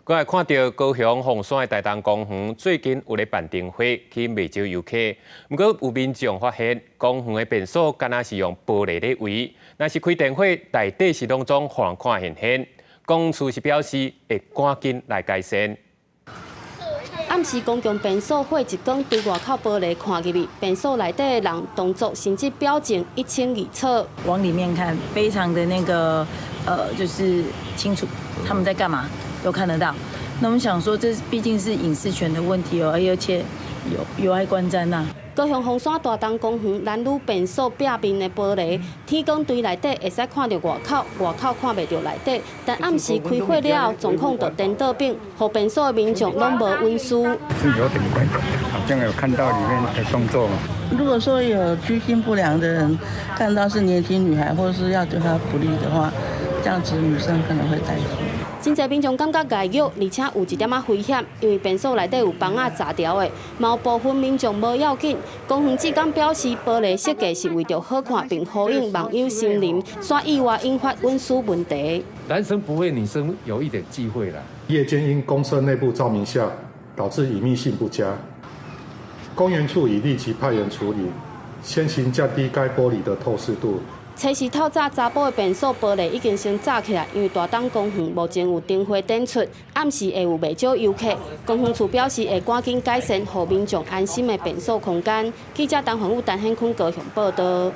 我来看到高雄凤山的大东公园最近有咧办灯会，去卖招游客。不过有民众发现，公园的便所敢若是用玻璃咧围，若是开灯会，内底是拢总看现现。公园是表示会赶紧来改善。暗时公共便所火一光，对外口玻璃看入去，便所内底的人动作甚至表情一清二楚。往里面看，非常的就是清楚他们在干嘛，都看得到。那我们想说，这毕竟是隐私权的问题哦，而且有碍观瞻呐。高雄凤山大东公园男女便所壁面的玻璃，天光对内底会使看到外口，外口看袂到内底。但暗时开火了后，状况就颠倒变，互便所的民众拢无温书。是有点怪怪的，好像有看到里面的动作。如果说有居心不良的人看到是年轻女孩，或者是要对她不利的话，这样子女生可能会担心。真侪民众感觉碍虐，而且有一点仔危险，因为便所内底有房仔砸掉的，嘛有部分民众无要紧。公园职工表示，玻璃设计是为着好看，并呼应网友心灵，煞意外引发温书问题。男生不会，女生有一点忌讳啦。夜间因公厕内部照明下，导致隐秘性不佳，公园处已立即派员处理，先行降低该玻璃的透视度。初时透早查甫的便所玻璃已经先炸起来，因为大东公园目前有灯花展出，暗时会有袂少游客。公园处表示会赶紧改善，让民众安心的便所空间。记者陈焕武、陈显坤高雄报道。